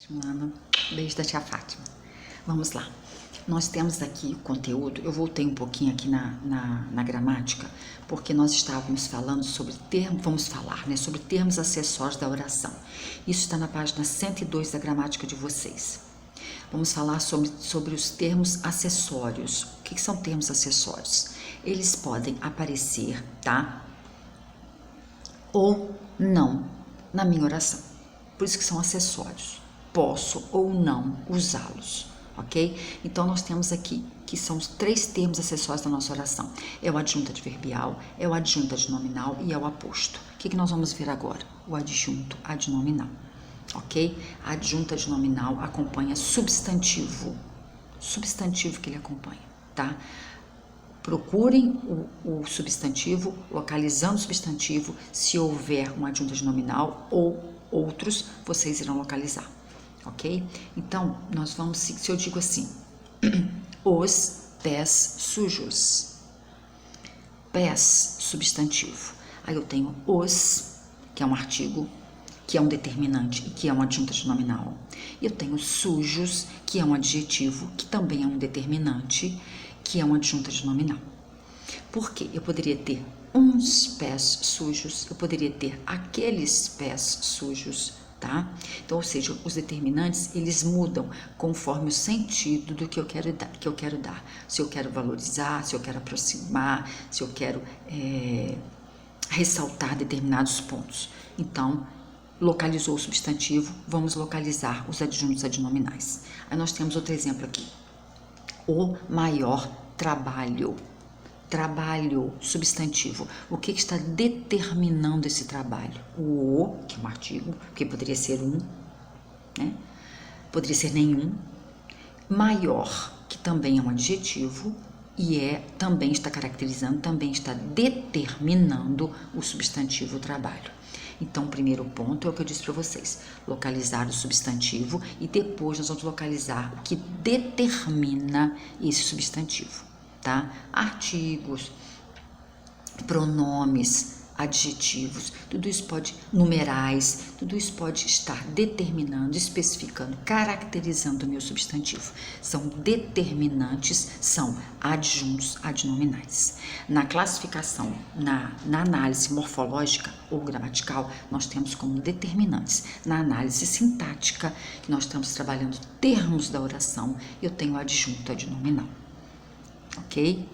Mano, beijo da tia Fátima. Vamos lá. Nós temos aqui o conteúdo, eu voltei um pouquinho aqui na gramática, porque nós estávamos falando sobre termos, vamos falar, né, sobre termos acessórios da oração. Isso está na página 102 da gramática de vocês. Vamos falar sobre os termos acessórios. O que são termos acessórios? Eles podem aparecer, tá? Ou não na minha oração. Por isso que são acessórios. Posso ou não usá-los, ok? Então, nós temos aqui que são os 3 termos acessórios da nossa oração. É o adjunto adverbial, é o adjunto adnominal e é o aposto. O que nós vamos ver agora? O adjunto adnominal, ok? A adjunto adnominal acompanha substantivo que ele acompanha, tá? Procurem o substantivo, localizando o substantivo, se houver um adjunto adnominal ou outros, vocês irão localizar, ok? Então, nós vamos, se eu digo assim, os pés sujos, pés, substantivo, aí eu tenho os, que é um artigo, que é um determinante e que é um adjunto adnominal, e eu tenho sujos, que é um adjetivo, que também é um determinante, que é um adjunto adnominal. Por quê? Eu poderia ter uns pés sujos, eu poderia ter aqueles pés sujos, tá? Então, ou seja, os determinantes, eles mudam conforme o sentido do que eu quero dar, se eu quero valorizar, se eu quero aproximar, se eu quero ressaltar determinados pontos. Então, localizou o substantivo, vamos localizar os adjuntos adnominais. Aí nós temos outro exemplo aqui. O maior trabalho. Trabalho, substantivo. O que está determinando esse trabalho? O, que é um artigo, que poderia ser um, né? Poderia ser nenhum. Maior, que também é um adjetivo e também está caracterizando, também está determinando o substantivo trabalho. Então, o primeiro ponto é o que eu disse para vocês, localizar o substantivo e depois nós vamos localizar o que determina esse substantivo, tá? Artigos, pronomes, adjetivos, tudo isso pode, numerais, tudo isso pode estar determinando, especificando, caracterizando o meu substantivo. São determinantes, são adjuntos adnominais. Na classificação, na análise morfológica ou gramatical, nós temos como determinantes. Na análise sintática, que nós estamos trabalhando termos da oração, eu tenho adjunto adnominal. Ok?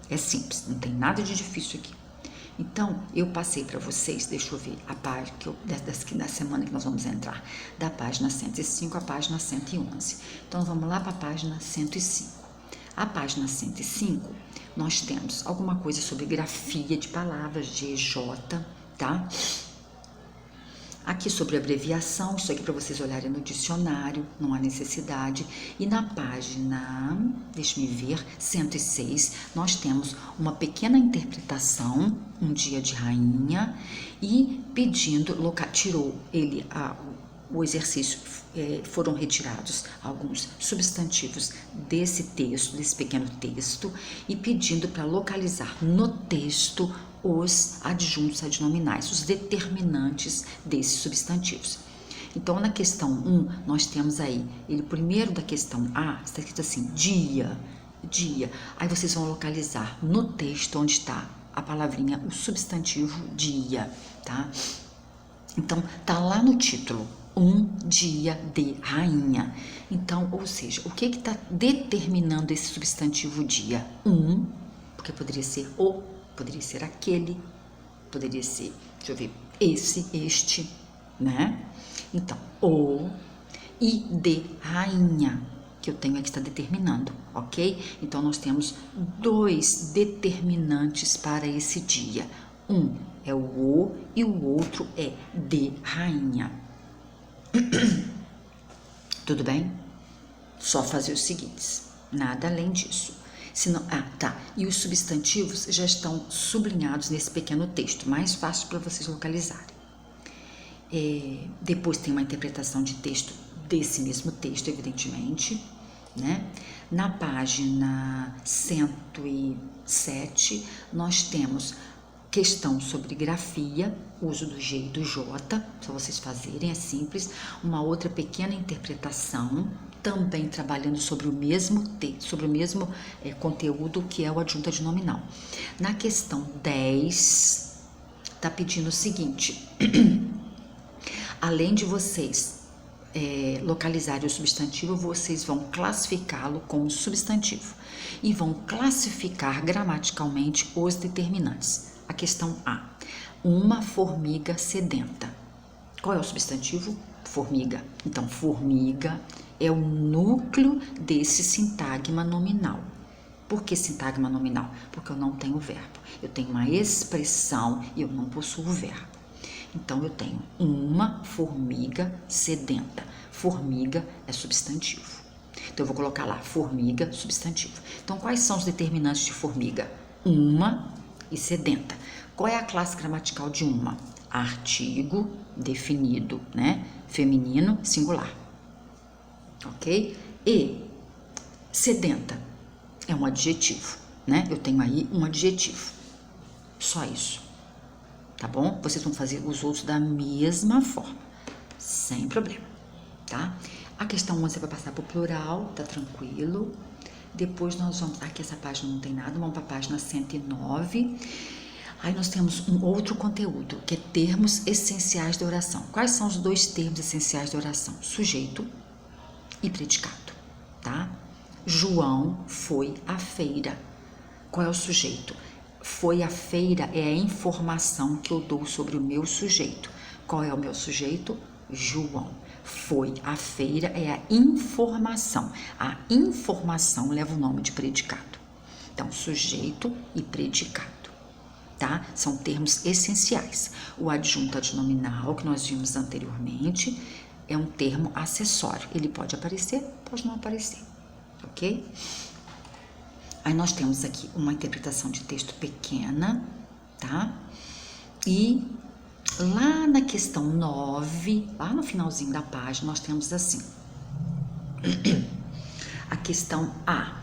É simples, não tem nada de difícil aqui. Então, eu passei para vocês, deixa eu ver, a página da semana que nós vamos entrar, da página 105 à página 111. Então, vamos lá para a página 105. A página 105, nós temos alguma coisa sobre grafia de palavras, GJ, tá? Aqui sobre abreviação, isso aqui para vocês olharem no dicionário, não há necessidade. E na página, deixe-me ver, 106, nós temos uma pequena interpretação, um dia de rainha, e pedindo, tirou ele o exercício, foram retirados alguns substantivos desse texto, desse pequeno texto, e pedindo para localizar no texto os adjuntos adnominais, os determinantes desses substantivos. Então, na questão 1, nós temos aí, ele primeiro da questão A, está escrito assim, dia, dia. Aí vocês vão localizar no texto onde está a palavrinha, o substantivo dia, tá? Então, tá lá no título, um dia de rainha. Então, ou seja, o que está determinando esse substantivo dia? Porque poderia ser o, poderia ser aquele, poderia ser, deixa eu ver, este, né? Então, o e de rainha, que eu tenho aqui está determinando, ok? Então, nós temos 2 determinantes para esse dia. Um é o e o outro é de rainha. Tudo bem? Só fazer os seguintes, nada além disso. Senão, tá. E os substantivos já estão sublinhados nesse pequeno texto, mais fácil para vocês localizarem. Depois tem uma interpretação de texto desse mesmo texto, evidentemente, né? Na página 107, nós temos questão sobre grafia, uso do G e do J, só vocês fazerem, é simples. Uma outra pequena interpretação, também trabalhando sobre o mesmo conteúdo, que é o adjunta de nominal. Na questão 10, está pedindo o seguinte: além de vocês localizarem o substantivo, vocês vão classificá-lo como substantivo e vão classificar gramaticalmente os determinantes. A questão A: uma formiga sedenta. Qual é o substantivo? Formiga. Então, formiga é o núcleo desse sintagma nominal. Por que sintagma nominal? Porque eu não tenho verbo. Eu tenho uma expressão e eu não possuo verbo. Então, eu tenho uma formiga sedenta. Formiga é substantivo. Então, eu vou colocar lá, formiga, substantivo. Então, quais são os determinantes de formiga? Uma e sedenta. Qual é a classe gramatical de uma? Artigo definido, né? Feminino, singular. Ok? E sedenta é um adjetivo, né? Eu tenho aí um adjetivo. Só isso. Tá bom? Vocês vão fazer os outros da mesma forma, sem problema, tá? A questão 11 vai passar para o plural, tá tranquilo. Depois nós vamos... Aqui essa página não tem nada, vamos para a página 109. Aí nós temos um outro conteúdo, que é termos essenciais da oração. Quais são os dois termos essenciais da oração? Sujeito e predicado, tá? João foi à feira. Qual é o sujeito? Foi à feira é a informação que eu dou sobre o meu sujeito. Qual é o meu sujeito? João. Foi à feira é a informação. A informação leva o nome de predicado. Então, sujeito e predicado. Tá? São termos essenciais. O adjunto adnominal, que nós vimos anteriormente, é um termo acessório. Ele pode aparecer, pode não aparecer, ok? Aí nós temos aqui uma interpretação de texto pequena, tá? E lá na questão 9, lá no finalzinho da página, nós temos assim. A questão A: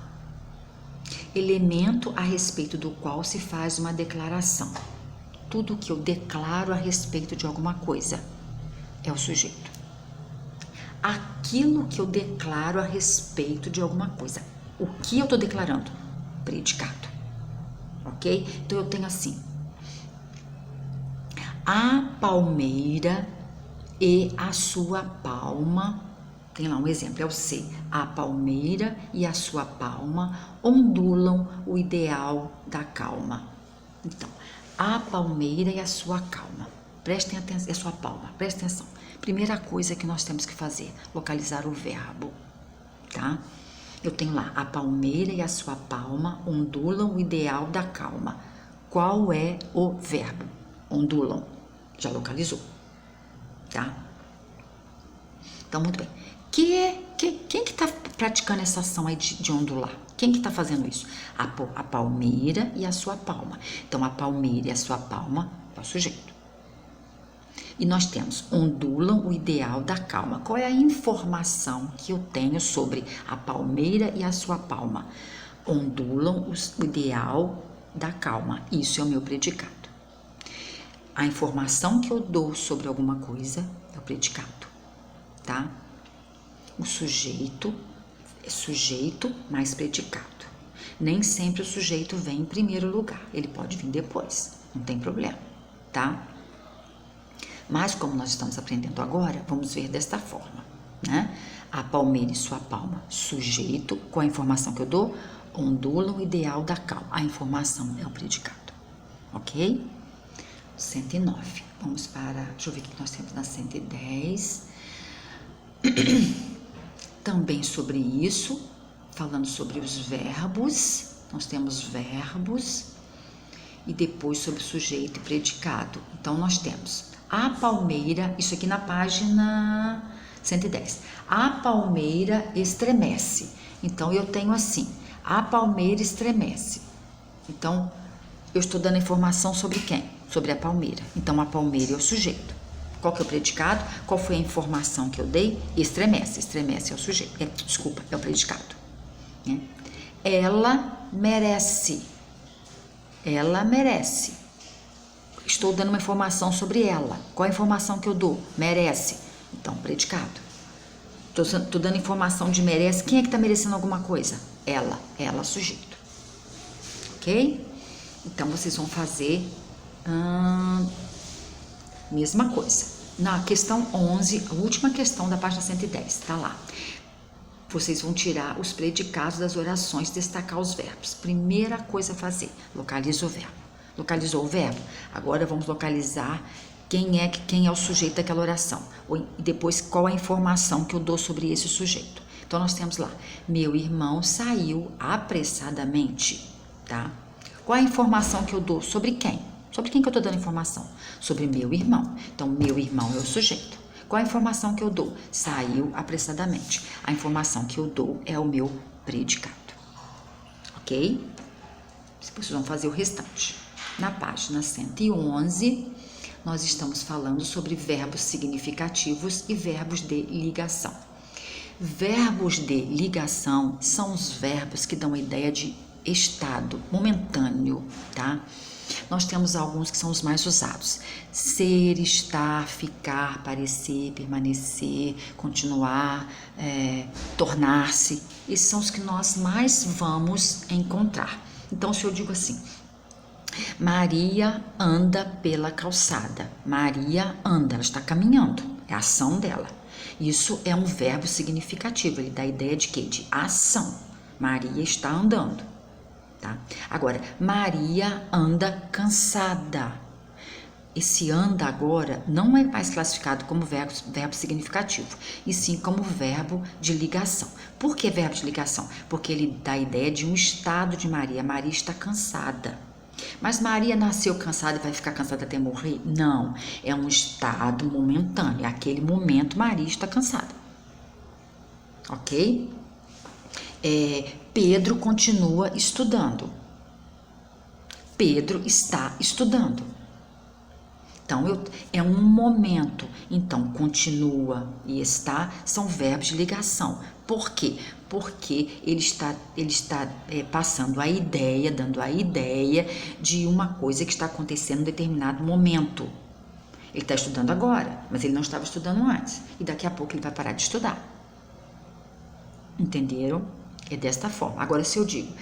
elemento a respeito do qual se faz uma declaração. Tudo que eu declaro a respeito de alguma coisa é o sujeito. Aquilo que eu declaro a respeito de alguma coisa. O que eu estou declarando? Predicado. Ok? Então eu tenho assim: a palmeira e a sua palma. Tem lá um exemplo, é o C. A palmeira e a sua palma ondulam o ideal da calma. Então, a palmeira e a sua calma. Prestem atenção, é sua palma, prestem atenção. Primeira coisa que nós temos que fazer, localizar o verbo, tá? Eu tenho lá, a palmeira e a sua palma ondulam o ideal da calma. Qual é o verbo? Ondulam. Já localizou, tá? Então, muito bem. Quem que está praticando essa ação aí de ondular? Quem que está fazendo isso? A palmeira e a sua palma. Então, a palmeira e a sua palma é o sujeito. E nós temos ondulam o ideal da calma. Qual é a informação que eu tenho sobre a palmeira e a sua palma? Ondulam o ideal da calma. Isso é o meu predicado. A informação que eu dou sobre alguma coisa é o predicado, tá? O sujeito é sujeito mais predicado. Nem sempre o sujeito vem em primeiro lugar. Ele pode vir depois, não tem problema, tá? Mas como nós estamos aprendendo agora, vamos ver desta forma, né? A palmeira e sua palma, sujeito, com a informação que eu dou, ondula o ideal da calma. A informação é o predicado, ok? 109. Vamos para, deixa eu ver o que nós temos na 110. Também sobre isso, falando sobre os verbos, nós temos verbos e depois sobre sujeito e predicado. Então, nós temos a palmeira, isso aqui na página 110. A palmeira estremece. Então, eu tenho assim, a palmeira estremece. Então, eu estou dando informação sobre quem? Sobre a palmeira. Então, a palmeira é o sujeito. Qual que é o predicado? Qual foi a informação que eu dei? Estremece. Estremece é o sujeito. É o predicado. Né? Ela merece. Ela merece. estou dando uma informação sobre ela. Qual a informação que eu dou? Merece. Então, predicado. Estou dando informação de merece. Quem é que está merecendo alguma coisa? Ela, sujeito. Ok? Então, vocês vão fazer mesma coisa. Na questão 11, a última questão da página 110, tá lá. Vocês vão tirar os predicados das orações, destacar os verbos. Primeira coisa a fazer, localiza o verbo. Localizou o verbo? Agora vamos localizar quem é o sujeito daquela oração. E depois qual a informação que eu dou sobre esse sujeito. Então nós temos lá, meu irmão saiu apressadamente, tá? Qual a informação que eu dou? Sobre quem? Sobre quem que eu estou dando informação? Sobre meu irmão. Então, meu irmão é o sujeito. Qual a informação que eu dou? Saiu apressadamente. A informação que eu dou é o meu predicado. Ok? Vocês vão fazer o restante. Na página 111, nós estamos falando sobre verbos significativos e verbos de ligação. Verbos de ligação são os verbos que dão a ideia de estado momentâneo, tá? Nós temos alguns que são os mais usados. Ser, estar, ficar, parecer, permanecer, continuar, tornar-se. Esses são os que nós mais vamos encontrar. Então, se eu digo assim, Maria anda pela calçada. Maria anda, ela está caminhando, é a ação dela. Isso é um verbo significativo, ele dá a ideia de quê? De ação. Maria está andando. Tá? Agora, Maria anda cansada. Esse anda agora não é mais classificado como verbo significativo, e sim como verbo de ligação. Por que verbo de ligação? Porque ele dá a ideia de um estado de Maria. Maria está cansada. Mas Maria nasceu cansada e vai ficar cansada até morrer? Não, é um estado momentâneo. É aquele momento Maria está cansada. Ok? Pedro continua estudando. Pedro está estudando. Então, é um momento. Então, continua e está são verbos de ligação. Por quê? Porque ele está passando a ideia, dando a ideia de uma coisa que está acontecendo em determinado momento. Ele está estudando agora, mas ele não estava estudando antes. E daqui a pouco ele vai parar de estudar. Entenderam? É desta forma. Agora, se eu digo,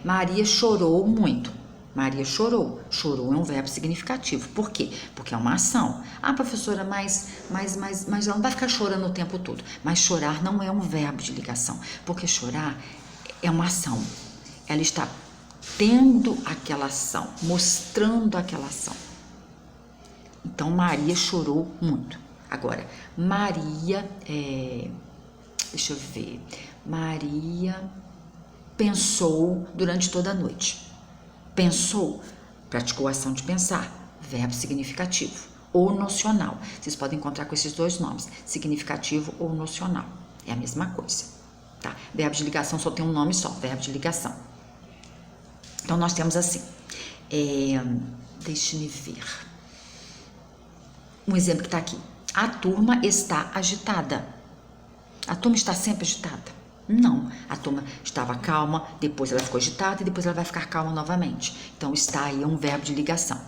Maria chorou muito. Maria chorou. Chorou é um verbo significativo. Por quê? Porque é uma ação. Ah, professora, mas ela não vai ficar chorando o tempo todo. Mas chorar não é um verbo de ligação. Porque chorar é uma ação. Ela está tendo aquela ação, mostrando aquela ação. Então, Maria chorou muito. Agora, Maria, deixa eu ver. Maria pensou durante toda a noite. Pensou, praticou a ação de pensar, verbo significativo ou nocional. Vocês podem encontrar com esses dois nomes, significativo ou nocional. É a mesma coisa, tá? Verbo de ligação só tem um nome só, verbo de ligação. Então, nós temos assim, deixe-me ver. Um exemplo que está aqui. A turma está agitada. A turma está sempre agitada? Não, a turma estava calma, depois ela ficou agitada e depois ela vai ficar calma novamente. Então, está aí um verbo de ligação.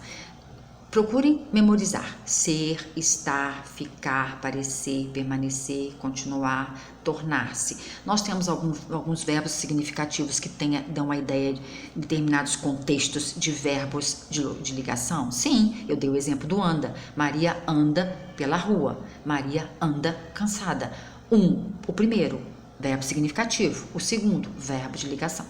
Procurem memorizar. Ser, estar, ficar, parecer, permanecer, continuar, tornar-se. Nós temos alguns verbos significativos que dão a ideia de determinados contextos de verbos de ligação. Sim, eu dei o exemplo do anda. Maria anda pela rua. Maria anda cansada. O primeiro, verbo significativo. O segundo, verbo de ligação.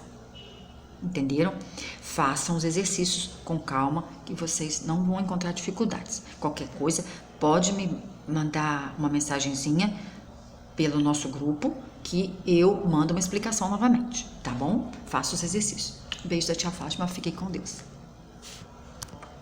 Entenderam? Façam os exercícios com calma que vocês não vão encontrar dificuldades. Qualquer coisa, pode me mandar uma mensagenzinha pelo nosso grupo que eu mando uma explicação novamente, tá bom? Faça os exercícios. Beijo da tia Fátima, fiquem com Deus.